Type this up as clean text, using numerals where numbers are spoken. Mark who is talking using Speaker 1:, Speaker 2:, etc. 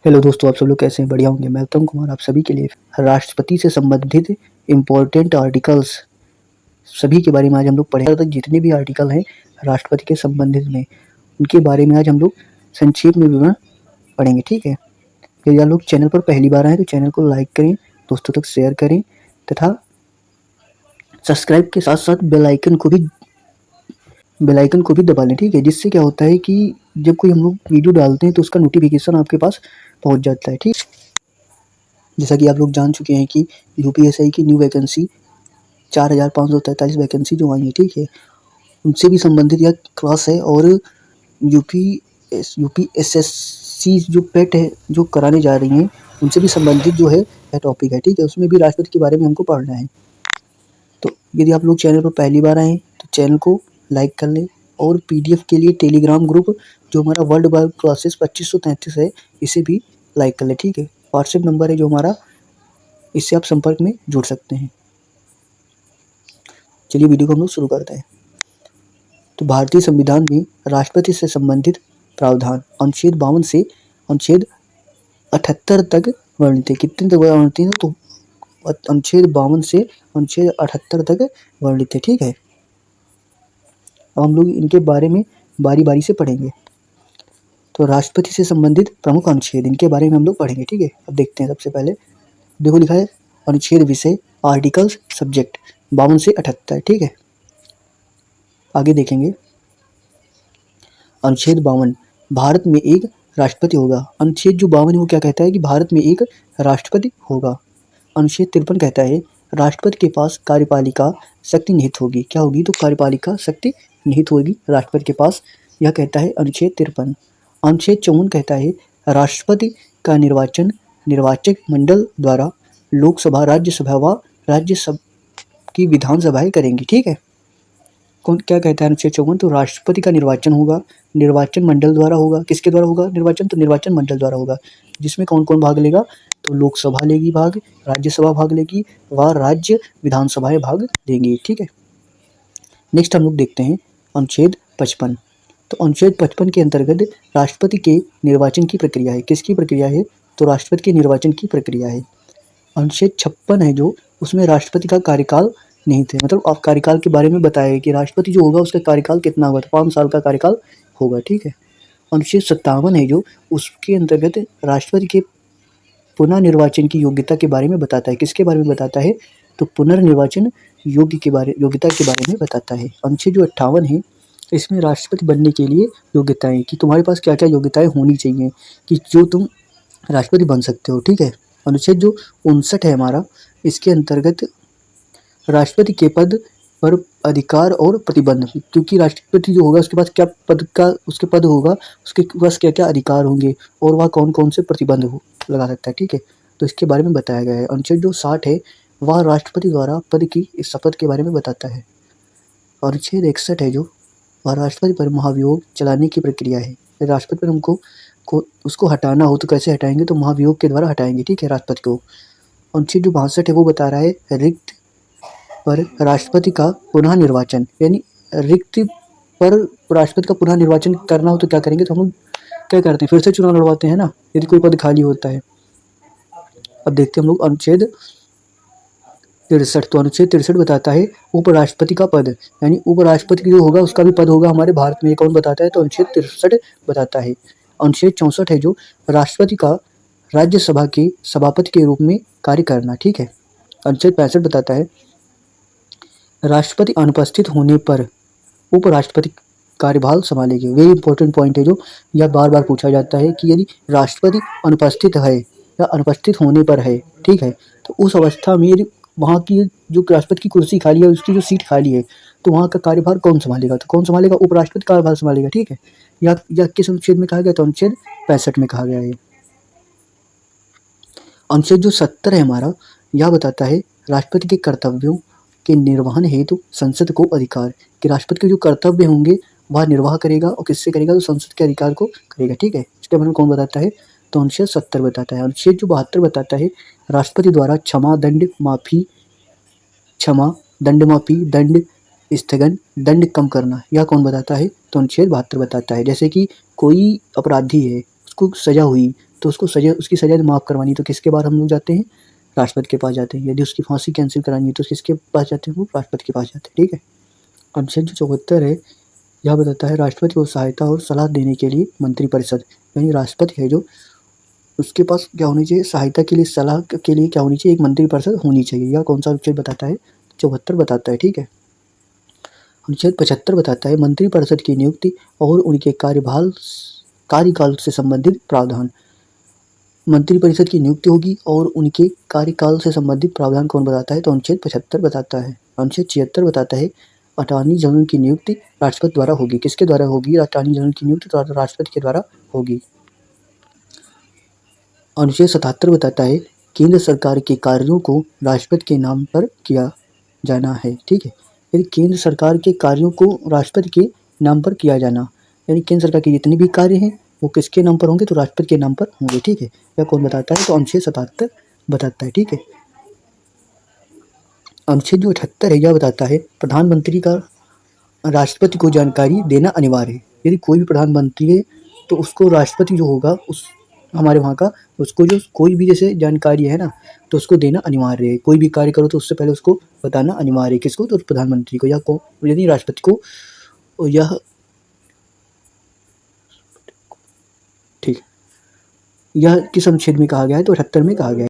Speaker 1: Hello दोस्तों, आप सब लोग कैसे हैं? बढ़िया होंगे। मैं उत्तम कुमार आप सभी के लिए राष्ट्रपति से संबंधित इम्पोर्टेंट आर्टिकल्स सभी के बारे में आज हम लोग पढ़ेंगे। तक जितने भी आर्टिकल हैं राष्ट्रपति के संबंधित में, उनके बारे में आज हम लोग संक्षेप में विवरण पढ़ेंगे। ठीक है। यदि आप लोग चैनल पर पहली बार आए तो चैनल को लाइक करें, दोस्तों तक शेयर करें तथा सब्सक्राइब के साथ साथ बेल आइकन को भी दबा लें। ठीक है। जिससे क्या होता है कि जब कोई हम लोग वीडियो डालते हैं तो उसका नोटिफिकेशन आपके पास पहुंच जाता है। ठीक। जैसा कि आप लोग जान चुके हैं कि यूपीएससी की न्यू वैकेंसी 4,543 वैकेंसी जो आई है, ठीक है, उनसे भी संबंधित यह क्लास है। और यूपीएसएससी जो पेट है जो कराने जा रही हैं, उनसे भी संबंधित जो है यह टॉपिक है। ठीक है। उसमें भी राष्ट्रपति के बारे में हमको पढ़ना है। तो यदि आप लोग चैनल पर पहली बार आएँ तो चैनल को लाइक कर लें, और पीडीएफ के लिए टेलीग्राम ग्रुप जो हमारा वर्ल्ड वाइड क्लासेस 2533 है, इसे भी लाइक कर लें। ठीक है। व्हाट्सएप नंबर है जो हमारा, इससे आप संपर्क में जुड़ सकते हैं। चलिए वीडियो को हम लोग शुरू करते हैं। तो भारतीय संविधान में राष्ट्रपति से संबंधित प्रावधान अनुच्छेद 52 से अनुच्छेद 78 तक वर्णित है। कितने तक वर्णित है? तो अनुच्छेद 52 से अनुच्छेद 78 तक वर्णित है। ठीक है। अब हम लोग इनके बारे में बारी बारी से पढ़ेंगे। तो राष्ट्रपति से संबंधित प्रमुख अनुच्छेद, इनके बारे में हम लोग पढ़ेंगे। ठीक है। अब देखते हैं। सबसे पहले देखो लिखा है अनुच्छेद विषय आर्टिकल्स सब्जेक्ट 52 से 78। ठीक है। आगे देखेंगे। अनुच्छेद 52 भारत में एक राष्ट्रपति होगा। अनुच्छेद जो 52 है वो क्या कहता है कि भारत में एक राष्ट्रपति होगा। अनुच्छेद 53 कहता है राष्ट्रपति के पास कार्यपालिका शक्ति निहित होगी। क्या होगी? तो कार्यपालिका शक्ति निहित होगी राष्ट्रपति के पास, यह कहता है अनुच्छेद 53। अनुच्छेद 54 कहता है राष्ट्रपति का निर्वाचन निर्वाचक मंडल द्वारा लोकसभा, राज्यसभा व राज्यसभा की विधानसभाएं करेंगी। ठीक है। कौन क्या कहता है अनुच्छेद 54? तो राष्ट्रपति का निर्वाचन होगा, निर्वाचन मंडल द्वारा होगा। किसके द्वारा होगा निर्वाचन? तो निर्वाचन मंडल द्वारा होगा। जिसमें कौन कौन भाग लेगा? तो लोकसभा लेगी भाग, राज्यसभा भाग लेगी व राज्य विधानसभाएं भाग लेंगी। ठीक है। नेक्स्ट हम लोग देखते हैं अनुच्छेद 55। तो अनुच्छेद 55 के अंतर्गत राष्ट्रपति के निर्वाचन की प्रक्रिया है। किसकी प्रक्रिया है? तो राष्ट्रपति के निर्वाचन की प्रक्रिया है। अनुच्छेद 56 है जो, उसमें राष्ट्रपति का कार्यकाल नहीं थे, मतलब आप कार्यकाल के बारे में बताया कि राष्ट्रपति जो होगा उसका कार्यकाल कितना होगा, तो 5 साल का कार्यकाल होगा। ठीक है। अनुच्छेद 57 है जो, उसके अंतर्गत राष्ट्रपति के पुनः निर्वाचन की योग्यता के बारे में बताता है। किसके बारे में बताता है? तो पुनर्निर्वाचन योग्यता के बारे में बताता है। अनुच्छेद जो 58 है, इसमें राष्ट्रपति बनने के लिए योग्यताएं, कि तुम्हारे पास क्या क्या योग्यताएं होनी चाहिए कि जो तुम राष्ट्रपति बन सकते हो। ठीक है। अनुच्छेद जो 59 है हमारा, इसके अंतर्गत राष्ट्रपति के पद पर अधिकार और प्रतिबंध, क्योंकि राष्ट्रपति जो होगा उसके पास क्या उसके पद होगा, उसके पास क्या क्या अधिकार होंगे और वह कौन कौन से प्रतिबंध लगा सकता है। ठीक है। तो इसके बारे में बताया गया है। अनुच्छेद जो 60 है वह राष्ट्रपति द्वारा पद की शपथ के बारे में बताता है। अनुच्छेद 61 है जो, वह राष्ट्रपति पर महाभियोग चलाने की प्रक्रिया है। राष्ट्रपति पर हमको उसको हटाना हो तो कैसे हटाएंगे? तो महाभियोग के द्वारा हटाएंगे। ठीक है, राष्ट्रपति को। अनुच्छेद जो 62 है वो बता रहा है रिक्त पर राष्ट्रपति का पुनः निर्वाचन, यानी रिक्त पर राष्ट्रपति का पुनः निर्वाचन करना हो तो क्या करेंगे? तो हम लोग क्या करते हैं? फिर से चुनाव लड़वाते हैं ना, यदि कोई पद खाली होता है। अब देखते हैं हम लोग अनुच्छेद 63। तो अनुच्छेद 63 बताता है उपराष्ट्रपति का पद, यानी उपराष्ट्रपति जो होगा उसका भी पद होगा हमारे भारत में। कौन बताता है? तो अनुच्छेद 63 बताता है। अनुच्छेद 64 है जो, राष्ट्रपति का राज्यसभा के सभापति के रूप में कार्य करना। ठीक है। अनुच्छेद 65 बताता है राष्ट्रपति अनुपस्थित होने पर उपराष्ट्रपति कार्यभार संभालेंगे। वेरी इंपॉर्टेंट पॉइंट है जो यह बार बार पूछा जाता है कि यदि राष्ट्रपति अनुपस्थित है या अनुपस्थित होने पर है, ठीक है, तो उस अवस्था में यदि वहाँ की जो राष्ट्रपति की कुर्सी खाली है, उसकी जो सीट खाली है, तो वहाँ का कार्यभार कौन संभालेगा? तो कौन संभालेगा? उपराष्ट्रपति कार्यभार संभालेगा। ठीक है। या किस अनुच्छेद में कहा गया? तो अनुच्छेद 65 में कहा गया है। अनुच्छेद जो 70 है हमारा, यह बताता है राष्ट्रपति के कर्तव्यों के निर्वहन हेतु संसद को अधिकार, कि राष्ट्रपति के जो कर्तव्य होंगे वह निर्वाह करेगा। और किससे करेगा? तो संसद के अधिकार को करेगा। ठीक है। इसके बारे में कौन बताता है? तो अनुच्छेद 70 बताता है। अनुच्छेद जो 72 बताता है राष्ट्रपति द्वारा दंड माफी, दंड स्थगन, दंड कम करना, यह कौन बताता है? तो अनुच्छेद 72 बताता है। जैसे कि कोई अपराधी है, उसको सजा हुई तो उसकी सज़ा माफ़ करवानी है तो किसके बाहर हम लोग जाते हैं? राष्ट्रपति के पास जाते हैं। यदि उसकी फांसी कैंसिल करानी है तो किसके पास जाते हैं? वो राष्ट्रपति के पास जाते हैं। ठीक है। अनुच्छेद जो 74 है यह बताता है राष्ट्रपति को सहायता और सलाह देने के लिए मंत्रिपरिषद, यानी राष्ट्रपति है जो, उसके पास क्या होनी चाहिए? सहायता के लिए, सलाह के लिए क्या होनी चाहिए? एक मंत्रिपरिषद होनी चाहिए। यह कौन सा अनुच्छेद बताता है? 74 बताता है। ठीक है। अनुच्छेद 75 बताता है मंत्रिपरिषद की नियुक्ति और उनके कार्यकाल से संबंधित प्रावधान। मंत्रिपरिषद की नियुक्ति होगी और उनके कार्यकाल से संबंधित प्रावधान कौन बताता है? तो अनुच्छेद 75 बताता है। अनुच्छेद 76 बताता है अटॉर्नी जनरल की नियुक्ति राष्ट्रपति द्वारा होगी। किसके द्वारा होगी? अटॉर्नी जनरल की नियुक्ति तो राष्ट्रपति के द्वारा होगी। अनुच्छेद 77 बताता है केंद्र सरकार के कार्यों को राष्ट्रपति के नाम पर किया जाना है। ठीक है। यदि केंद्र सरकार के कार्यों को राष्ट्रपति के नाम पर किया जाना, यानी केंद्र सरकार के जितने भी कार्य हैं वो किसके नाम पर होंगे? तो राष्ट्रपति के नाम पर होंगे। ठीक है। यह कौन बताता है? तो अनुच्छेद 77 बताता है। ठीक है। अनुच्छेद जो 78 है यह बताता है प्रधानमंत्री का राष्ट्रपति को जानकारी देना अनिवार्य है। यदि कोई भी प्रधानमंत्री है तो उसको राष्ट्रपति जो होगा उस हमारे वहाँ का, उसको जो कोई भी जैसे जानकारी है ना तो उसको देना अनिवार्य है। कोई भी कार्य करो तो उससे पहले उसको बताना अनिवार्य है। किसको? तो प्रधानमंत्री को, या यदि राष्ट्रपति को। यह ठीक, यह किस अनुच्छेद में कहा गया है? तो 78 में कहा गया है।